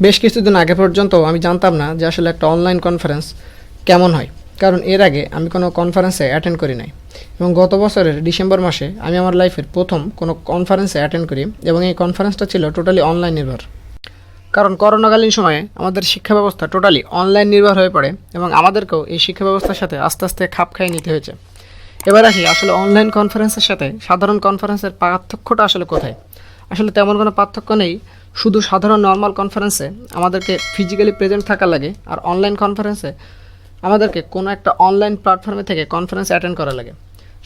বেশ কিছুদিন আগে পর্যন্ত আমি জানতাম না যে আসলে একটা অনলাইন কনফারেন্স কেমন হয়, কারণ এর আগে আমি কোনো কনফারেন্সে অ্যাটেন্ড করি নাই। এবং গত বছরের ডিসেম্বর মাসে আমি আমার লাইফের প্রথম কোনো কনফারেন্সে অ্যাটেন্ড করি, এবং এই কনফারেন্সটা ছিল টোটালি অনলাইন নির্ভর। কারণ করোনাকালীন সময়ে আমাদের শিক্ষা ব্যবস্থা টোটালি অনলাইন নির্ভর হয়ে পড়ে, এবং আমাদেরকেও এই শিক্ষা ব্যবস্থার সাথে আস্তে আস্তে খাপ খাইয়ে নিতে হয়েছে। এবার আসি আসলে অনলাইন কনফারেন্সের সাথে সাধারণ কনফারেন্সের পার্থক্যটা আসলে কোথায়। আসলে তেমন কোনো পার্থক্য নেই, শুধু সাধারণ নর্মাল কনফারেন্সে আমাদেরকে ফিজিক্যালি প্রেজেন্ট থাকা লাগে, আর অনলাইন কনফারেন্সে আমাদেরকে কোনো একটা অনলাইন প্ল্যাটফর্মে থেকে কনফারেন্স অ্যাটেন্ড করা লাগে।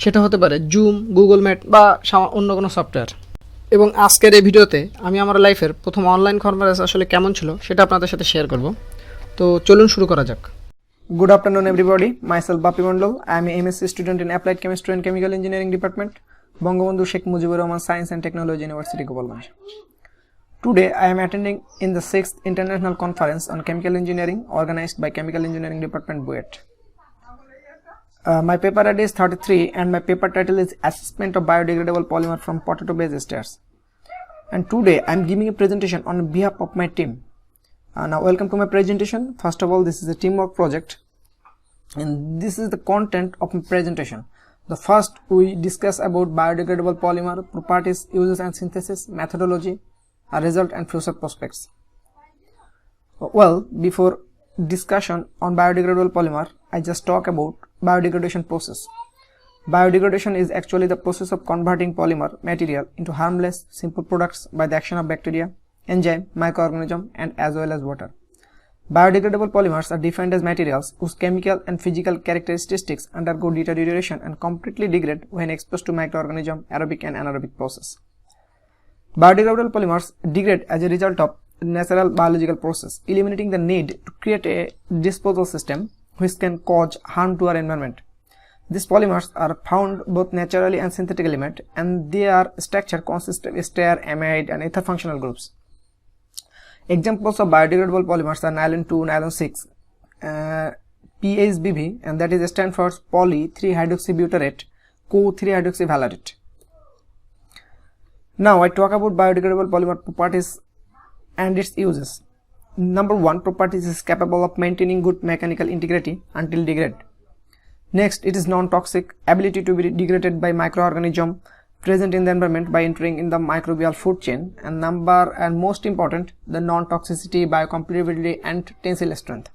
সেটা হতে পারে জুম, গুগল মিট বা অন্য কোনো সফটওয়্যার। এবং আজকের এই ভিডিওতে আমি আমার লাইফের প্রথম অনলাইন কনফারেন্স আসলে কেমন ছিল সেটা আপনাদের সাথে শেয়ার করব। তো চলুন শুরু করা যাক। Good afternoon, everybody. Myself Bapi Mondol. I am a MSc student in Applied Chemistry and Chemical Engineering Department, Bangabandhu Sheikh Mujibur Rahman Science and Technology University, Gopalganj. Today, I am attending in the 6th International Conference on Chemical Engineering organized by Chemical Engineering Department, BUET. My paper ID is 33 and my paper title is Assessment of Biodegradable Polymer from Potato-Based Esters. And today, I am giving a presentation on behalf of my team. Now welcome to my presentation. First of all, this is a teamwork project and this is the content of my presentation. The first, we discuss about biodegradable polymer, properties, uses and synthesis, methodology, a result and future prospects. Well, before discussion on biodegradable polymer, I just talk about biodegradation process. Biodegradation is actually the process of converting polymer material into harmless, simple products by the action of bacteria, enzyme, microorganism and as well as water. Biodegradable polymers are defined as materials whose chemical and physical characteristics undergo deterioration and completely degrade when exposed to microorganism, aerobic and anaerobic process. Biodegradable polymers degrade as a result of natural biological process, eliminating the need to create a disposal system which can cause harm to our environment. These polymers are found both naturally and synthetically made, and their structure consists of ester, amide and ether functional groups. Examples of biodegradable polymers are nylon 2, nylon 6, PHBV, and that is stand for poly 3-hydroxybutyrate co 3-hydroxyvalerate. Now I talk about biodegradable polymer properties and its uses. Number 1, properties is capable of maintaining good mechanical integrity until degrade. Next, it is non-toxic, ability to be degraded by microorganism present in the environment by entering in the microbial food chain, and most important, the non-toxicity, biocompatibility and tensile strength.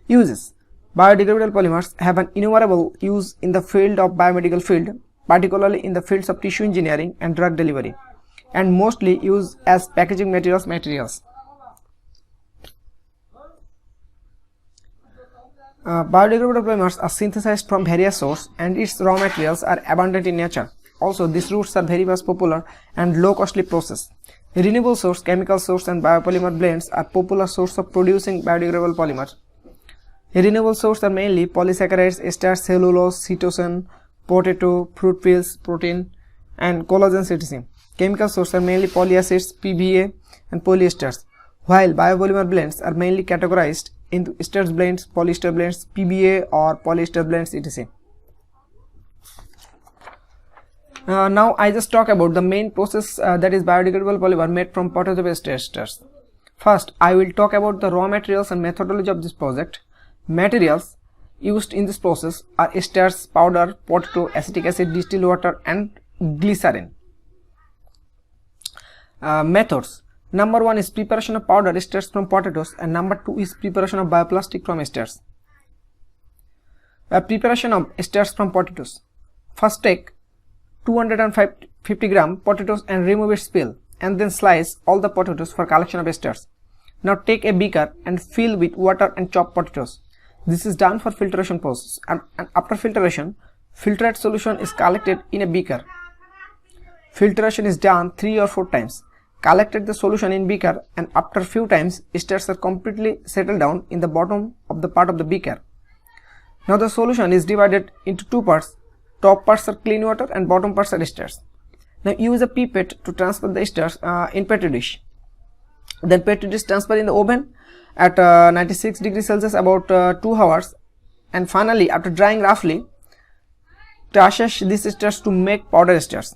Uses. Biodegradable polymers have an innumerable use in the field of biomedical field, particularly in the fields of tissue engineering and drug delivery, and mostly used as packaging materials. Biodegradable polymers are synthesized from various sources and its raw materials are abundant in nature. Also, these routes are very much popular and low costly process. Renewable source, chemical source and biopolymer blends are popular source of producing biodegradable polymers. Renewable source are mainly polysaccharides, esters, cellulose, cytosine, potato, fruit peels, protein and collagen etc. Chemical source are mainly polyacids, PVA and polyesters, while biopolymer blends are mainly categorized into esters blends, polyester blends, PBA or polyester blends etc. Now I just talk about the main process that is biodegradable polymer made from potato-based esters. First, I will talk about the raw materials and methodology of this project. Materials used in this process are esters, powder, potato, acetic acid, distilled water and glycerin. Methods. Number 1 is preparation of powder esters from potatoes, and number 2 is preparation of bioplastic from esters. Preparation of esters from potatoes. First, take 250 gram potatoes and remove its peel, and then slice all the potatoes for collection of esters. Now take a beaker and fill with water and chop potatoes. This is done for filtration process, and after filtration, filtrate solution is collected in a beaker. Filtration is done 3 or 4 times. Collected the solution in beaker, and after few times esters are completely settled down in the bottom of the part of the beaker. Now the solution is divided into 2 parts. Top parts are clean water and bottom parts are esters. Now use a pipette to transfer the esters in petri dish. Then petri dish transfer in the oven at 96 degrees Celsius about 2 hours, and finally after drying roughly, process these esters to make powder esters.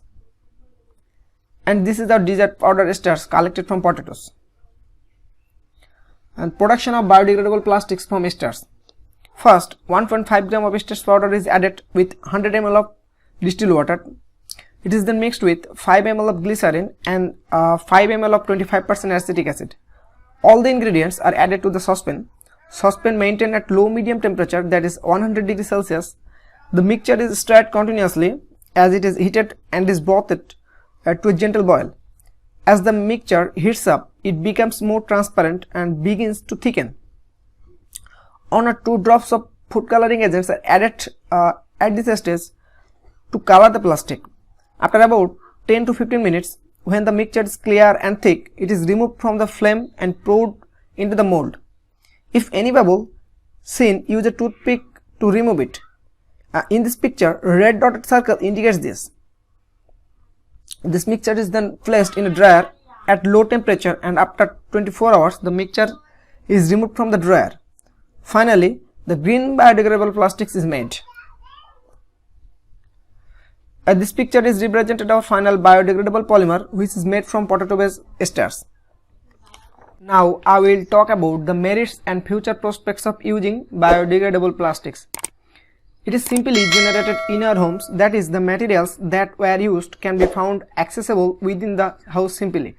And this is the desired powder esters collected from potatoes. And production of biodegradable plastics from esters. First, 1.5 gram of esters powder is added with 100 ml of distilled water. It is then mixed with 5 ml of glycerin and 5 ml of 25% acetic acid. All the ingredients are added to the saucepan. Saucepan maintained at low medium temperature, that is 100 degrees Celsius. The mixture is stirred continuously as it is heated and is brought to a gentle boil. As the mixture heats up, it becomes more transparent and begins to thicken. 1 or 2 drops of food coloring agents are added at this stage to color the plastic. After about 10 to 15 minutes, when the mixture is clear and thick, it is removed from the flame and poured into the mold. If any bubble seen, use a toothpick to remove it. In this picture, red dotted circle indicates this. This mixture is then placed in a dryer at low temperature, and after 24 hours, the mixture is removed from the dryer. Finally, the green biodegradable plastics is made. This picture is represented our final biodegradable polymer, which is made from potato-based esters. Now I will talk about the merits and future prospects of using biodegradable plastics. It is simply generated in our homes, that is, the materials that were used can be found accessible within the house simply.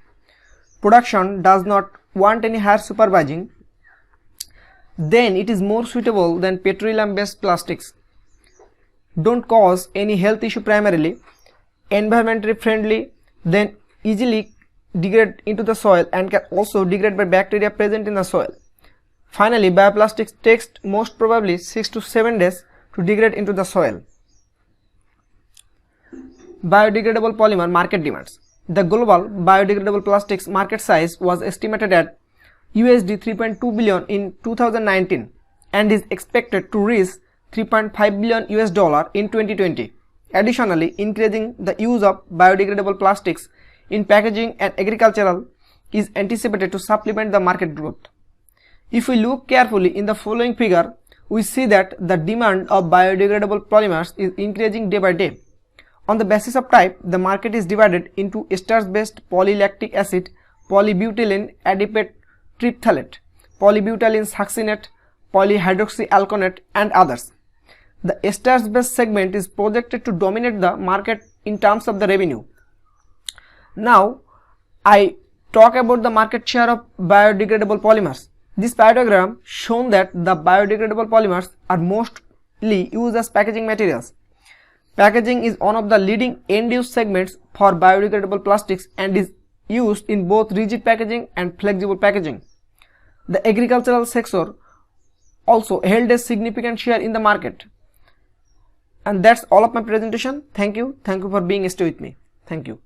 Production does not want any higher supervising. Then it is more suitable than petroleum-based plastics. Don't cause any health issue primarily, environmentally friendly, then easily degrade into the soil and can also degrade by bacteria present in the soil. Finally, bioplastics takes most probably 6 to 7 days to degrade into the soil. Biodegradable polymer market demands. The global biodegradable plastics market size was estimated at USD 3.2 billion in 2019 and is expected to reach 3.5 billion US dollar in 2020. Additionally, increasing the use of biodegradable plastics in packaging and agricultural is anticipated to supplement the market growth. If we look carefully in the following figure, we see that the demand of biodegradable polymers is increasing day by day. On the basis of type, the market is divided into esters-based polylactic acid, polybutylene adipate triphthalate, polybutylene succinate, polyhydroxyalkanate, and others. The esters-based segment is projected to dominate the market in terms of the revenue. Now, I talk about the market share of biodegradable polymers. This diagram shows that the biodegradable polymers are mostly used as packaging materials. Packaging is one of the leading end-use segments for biodegradable plastics and is used in both rigid packaging and flexible packaging. The agricultural sector also held a significant share in the market. And that's all of my presentation. Thank you. Thank you for being stay with me. Thank you.